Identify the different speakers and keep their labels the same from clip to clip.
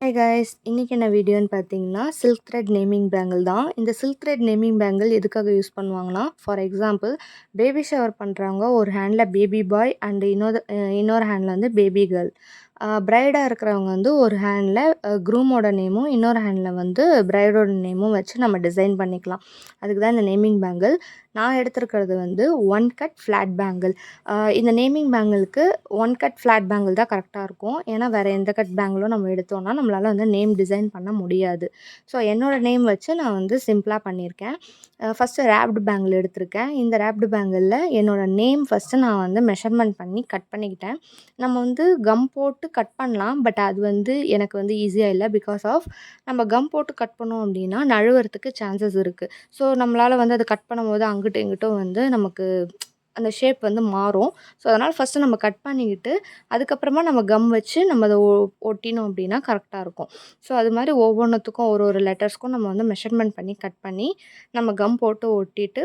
Speaker 1: Hi guys, இன்னைக்கு என்ன வீடியோன்னு பார்த்தீங்கன்னா சில்க் த்ரெட் நேமிங் பேங்கிள் தான். இந்த சில்க் த்ரெட் நேமிங் பேங்கிள் எதுக்காக யூஸ் பண்ணுவாங்கன்னா, ஃபார் எக்ஸாம்பிள் பேபி ஷவர் பண்ணுறவங்க ஒரு ஹேண்டில் பேபி பாய் அண்ட் இன்னொரு ஹேண்டில் வந்து பேபி கேர்ள். பிரைடாக இருக்கிறவங்க வந்து ஒரு ஹேண்டில் க்ரூமோட நேமும் இன்னொரு ஹேண்டில் வந்து பிரைடோட நேமும் வச்சு நம்ம டிசைன் பண்ணிக்கலாம். அதுக்கு தான் இந்த நேமிங் பேங்கிள். நான் எடுத்திருக்கிறது வந்து ஒன் கட் ஃப்ளாட் பேங்கிள். இந்த நேமிங் பேங்கிளுக்கு ஒன் கட் ஃப்ளாட் பேங்கிள் தான் கரெக்டாக இருக்கும். ஏன்னா வேறு எந்த கட் பேங்கிளும் நம்ம எடுத்தோம்னா நம்மளால் வந்து நேம் டிசைன் பண்ண முடியாது. ஸோ என்னோடய நேம் வச்சு நான் வந்து சிம்பிளாக பண்ணியிருக்கேன். ஃபஸ்ட்டு ரேப்டு பேங்கிள் எடுத்திருக்கேன். இந்த ரேப்டு பேங்கிளில் என்னோடய நேம் ஃபஸ்ட்டு நான் வந்து மெஷர்மெண்ட் பண்ணி கட் பண்ணிக்கிட்டேன். நம்ம வந்து கம் போட்டு கட் பண்ணலாம். பட் அது வந்து எனக்கு வந்து ஈஸியாக இல்லை. பிகாஸ் ஆஃப் நம்ம கம் போட்டு கட் பண்ணோம் அப்படின்னா நழுவுறதுக்கு சான்சஸ் இருக்குது. ஸோ நம்மளால் வந்து அதை கட் பண்ணும்போது அங்கிட்டும் இங்கிட்டும் வந்து நமக்கு அந்த ஷேப் வந்து மாறும். ஸோ அதனால் ஃபஸ்ட்டு நம்ம கட் பண்ணிக்கிட்டு அதுக்கப்புறமா நம்ம கம் வச்சு நம்ம அதை ஒட்டினோம் அப்படின்னா கரெக்டாக இருக்கும். ஸோ அது மாதிரி ஒவ்வொன்றுத்துக்கும் ஒரு ஒரு லெட்டர்ஸ்க்கும் நம்ம வந்து மெஷர்மெண்ட் பண்ணி கட் பண்ணி நம்ம கம் போட்டு ஒட்டிட்டு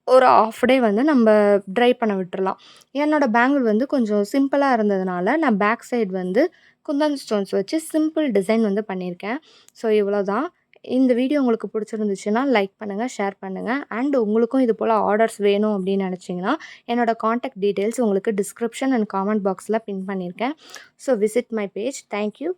Speaker 1: ஒரு ஆஃப் டே வந்து நம்ம ட்ரை பண்ண விட்டுறலாம். என்னோடய பேங்கிள் வந்து கொஞ்சம் சிம்பிளாக இருந்ததுனால நான் பேக் சைடு வந்து குந்தன் ஸ்டோன்ஸ் வச்சு சிம்பிள் டிசைன் வந்து பண்ணியிருக்கேன். ஸோ இவ்வளோ தான். இந்த வீடியோ உங்களுக்கு பிடிச்சிருந்துச்சுன்னா லைக் பண்ணுங்கள், ஷேர் பண்ணுங்கள். அண்ட் உங்களுக்கும் இது போல் ஆர்டர்ஸ் வேணும் அப்படின்னு நினச்சிங்கன்னா என்னோடய காண்டாக்ட் டீட்டெயில்ஸ் உங்களுக்கு டிஸ்கிரிப்ஷன் அண்ட் காமெண்ட் பாக்ஸில் பின் பண்ணியிருக்கேன். So visit my page. Thank you.